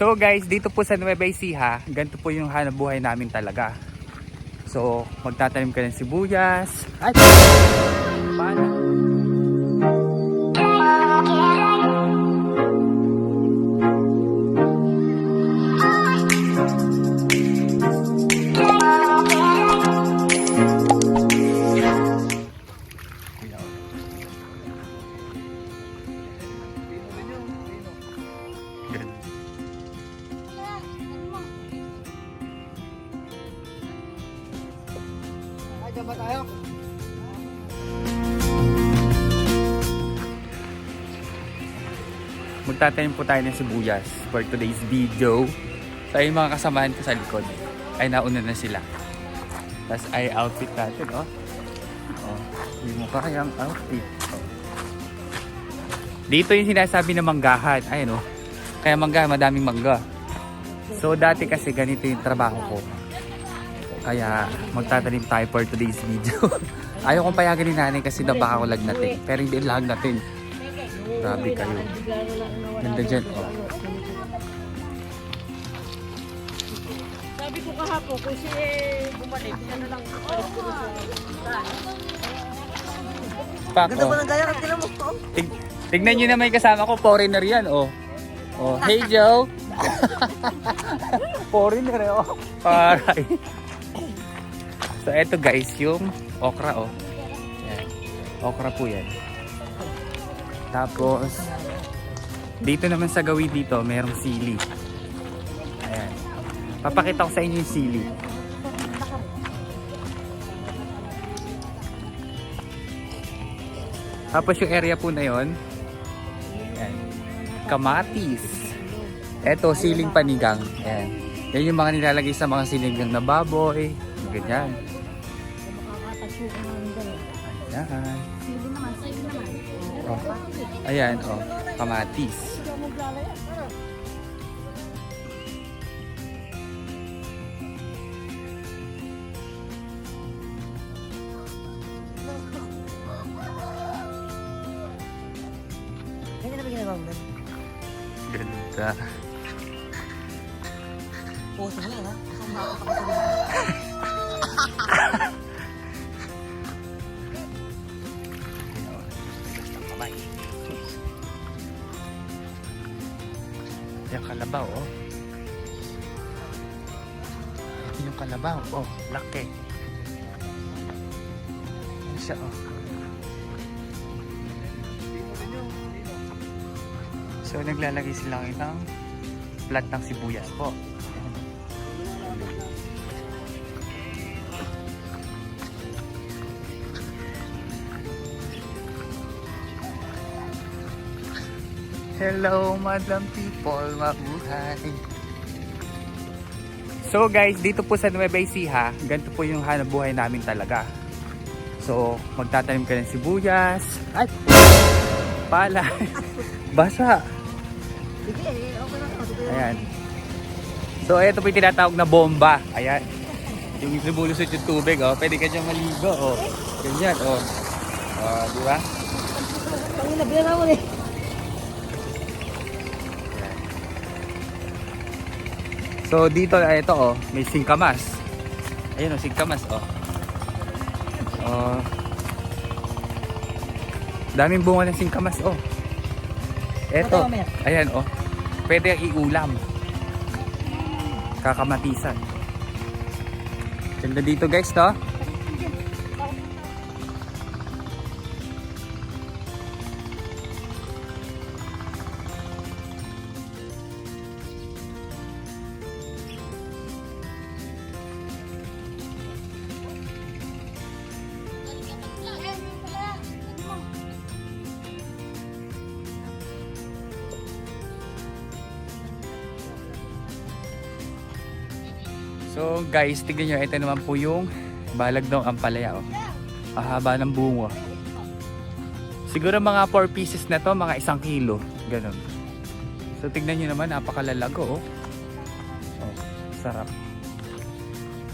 So guys, dito po sa Nueva Ecija, ganito po yung hanap buhay namin talaga. So, magtatanim ka ng sibuyas. Ay! Paano? Ba tayo? Magtatanim po tayo ng sibuyas for today's video. So yung mga kasamahan ko sa likod ay nauna na sila. Tapos ay outfit natin, oh. Oh, hindi mo kayang outfit. Oh. Dito yung sinasabi na manggahan. Ayun, oh. Kaya mangga, madaming mangga. So dati kasi ganito yung trabaho ko. Kaya magtatanim tayo for today's video. Ayaw kong payagan ni nanay kasi na baka ko lagnatin. Pero hindi lagnatin. Grabe kayo. Ganda dyan, oh. Sabi ko kahapon, kung si bumalik, yan na lang balik ko sa Pak, ganda oh. ba ng gaya? Tignan mo to? Tignan nyo na may kasama ko. Foreigner yan, oh. Oh, hey Joe. Foreigner, oh. Paray. So eto guys, yung okra, oh. Yan. Okra po yan. Tapos dito naman sa gawin dito, mayroong sili. Ayan. Papakita ko sa inyo yung sili. Tapos yung area po na yon, ayan, kamatis. Eto, siling panigang. Ayan. Yan yung mga nilalagay sa mga sinigang na baboy. Ganyan. Ayan. Oh. Ayan, oh. Kamatis. Ganyan na ba ginagawa mo? Ganda. Puso mo yan, ha? Yung kalabaw, oh. Yung kalabaw, oh. Laki. Ano siya, oh. So, naglalagay sila ng plat ng sibuyas po. Hello, madam people, mabuhay. So guys, dito po sa Nueva Ecija, ganito po yung hanap buhay namin talaga. So, magtatanim ka ng sibuyas. Ay! Pala! Basa! Sige, okay lang. Ayan. So, ito po yung tinatawag na bomba. Ayan. Yung lumulusot yung tubig, oh. Pwede ka dyan maligo, oh. Ganyan, oh. Oh, di ba? Pangina, bira mo eh. So dito, ito, oh, may singkamas. Ayun, oh, singkamas, oh. Oh. Daming bunga ng singkamas, oh. Ito, ayan, oh. Pwede iulam. Kakamatisan. Ganda dito, guys, to. So guys, tignan nyo, ito naman po yung balag ng ampalaya, oh. Ahaba ng bunga. Siguro mga 4 pieces na to, mga 1 kilo. Ganun. So tignan nyo naman, napakalalago, oh. Oh, sarap.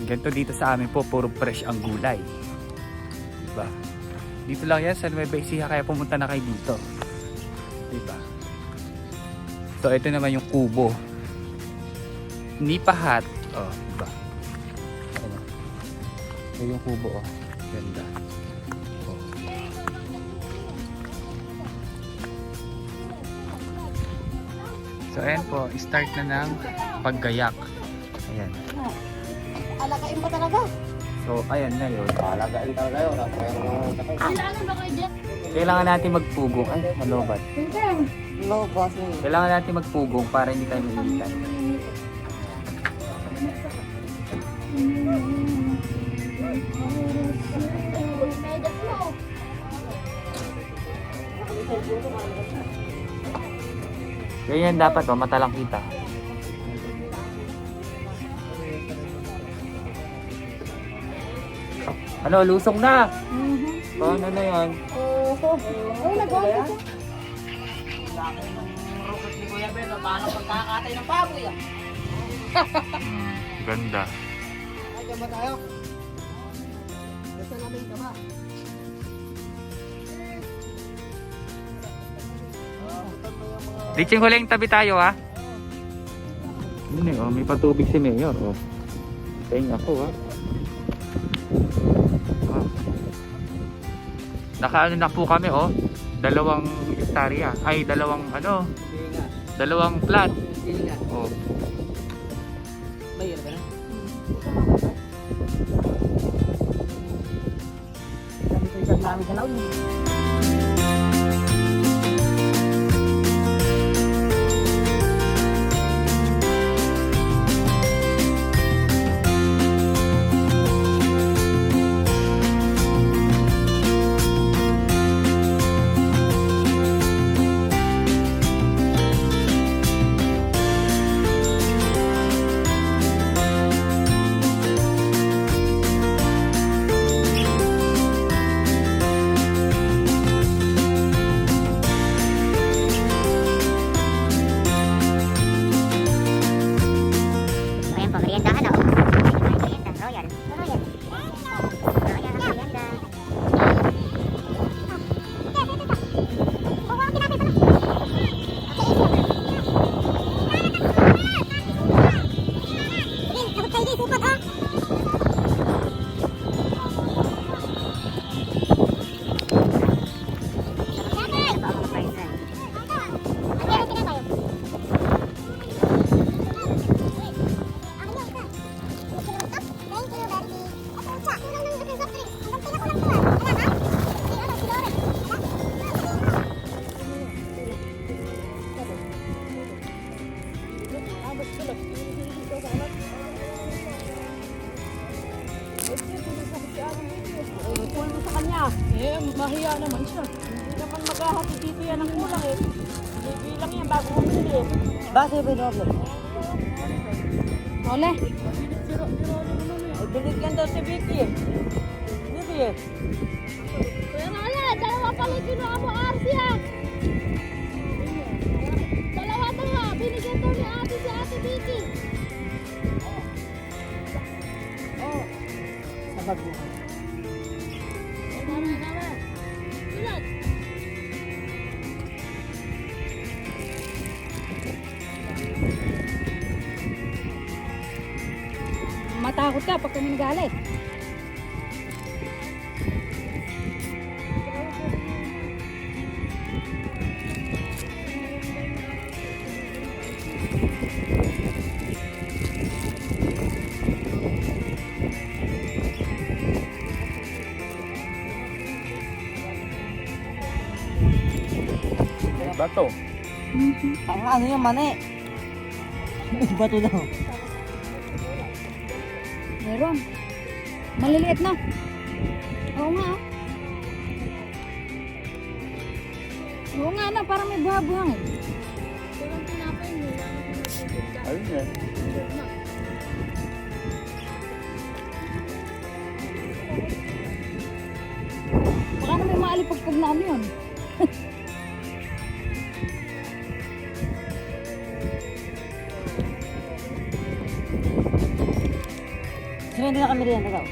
Ganito dito sa amin po, puro fresh ang gulay. Diba? Dito lang yan sa Nueva Ecija, kaya pumunta na kayo dito. Diba? So ito naman yung kubo. Nipahat. Oh, diba? Ano? Ito yung kubo, oh. Ganda. Oh. So, ayan po. Start na ng paggayak. Ayan. Alakain pa talaga. So, ayan na yun. Alagain talaga yun. Kailangan ba kayo dyan? Kailangan natin magpugong. Ay, malobat. No, boss. Kailangan natin magpugong para hindi tayo mainitan. Ganyan dapat, oh, mata lang kita. Ano, lusong na! Paano na yan? Ay, nagawa ko. Rocket ni Kuya Ben, paano pagkakatay ng baboy ah? Ganda. Ay, dyan ba tayo? Basta namin ka ba? Ditching huling tabi tayo, ha? Yun, oh, may patubig si Mayor, oh. Tingin ako, ha? Oh. Nakaano na po kami, oh. 2 hektarya. Ay, 2 ano? Hindi nga. 2 plat. Hindi nga. Oh. Mahirap ba na? Sabi ko isang namin sa laon. Ayan po, meriendahan ako. Merienda, Royal. Royal. Royal ang merienda. Kuha mo sa kanya. Eh, mahiya naman siya. Hindi naman maghahati dito yan ang kulang eh. Bibilang yan bago bumili. Bakit ba doble? Ole. Ay, binigyan daw si Vicky eh. Vicky eh. Kuya Mala, dalawa pala kinuha mo, Arsi ha. Dalawa to ha. Binigyan daw ni ate si Ate Vicky. Sabag mo. Tama, tama. Sulat. Matakot ka pag kami nagalit. Bato. Ang ano yung mani? Bato daw. Meron. Maliliit na. Oo nga. Oo nga na, parang may buha-buhang eh. Parang tinapay mo. Ayun yan. Baka na may maalipagpag na ano yun. Sino hindi na kami riyan daw?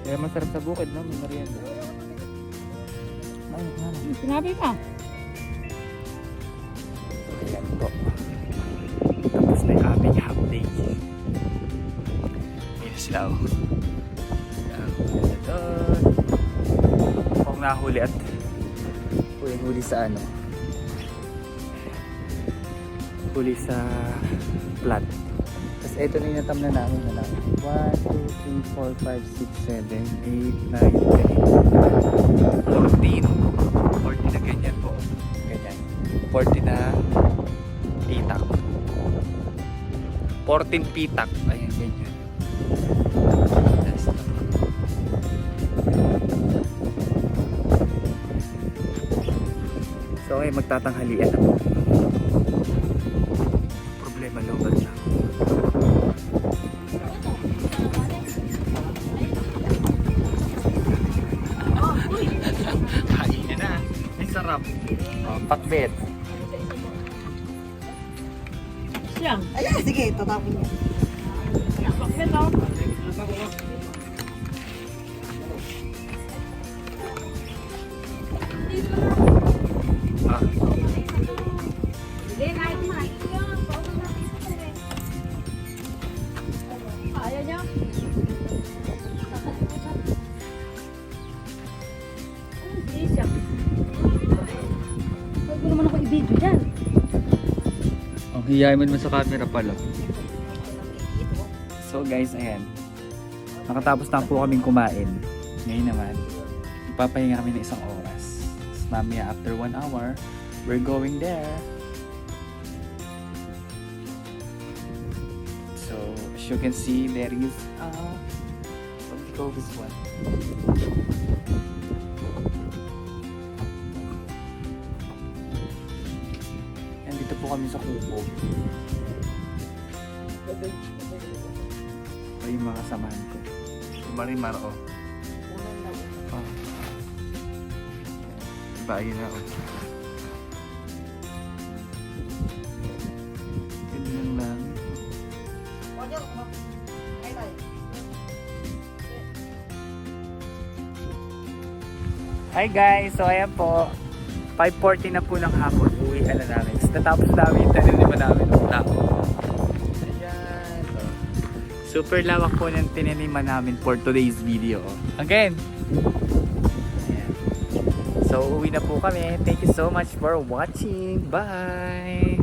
Kaya masarap sa bukid, no? May merienda. Sinabi ka. Ayan po. Tapos na yung aming half day. Ayun sila, oh. Nahuli doon. Kung nahuli at huli sa ano? Huli sa plat. Tapos ito na yung natamna namin na lang. 1, 2, 3, 4, 5, 6, 7, 8, 9, 10, 14. 14 na ganyan po. Ganyan. 40 na pitak. 14 pitak. Ayan, ganyan. That's the... So, ay magtatanghalian ako. Problema local na. Kain na. Ay, sarap. Oh, pakbet. Siyang. Ayan, sige, tatapin niya. Bakit oh? Ah, Ayaw niya. Hindi siya. Huwag mo naman ako i-video dyan. ang hiyain mo naman sa camera pala. So guys, ayan. Nakatapos na po kaming kumain. Ngayon naman, ipapahinga kami ng isang oras. Tapos mamaya after 1 hour, we're going there. So, as you can see, there is what do you call this one? And dito po kami sa kubo. Ay, yung mga samahan ko. Si Marimar, oh. Oh. Diba, ayun na, oh. Ganyan lang. Hi guys! So ayan po, 5:40 na po ng hapon, uwi na namin. Natapos namin yung tanim namin ng tao. Ayan. Oh. Super lawak po ng tinaniman namin for today's video. Again! Ayan. So uwi na po kami. Thank you so much for watching. Bye!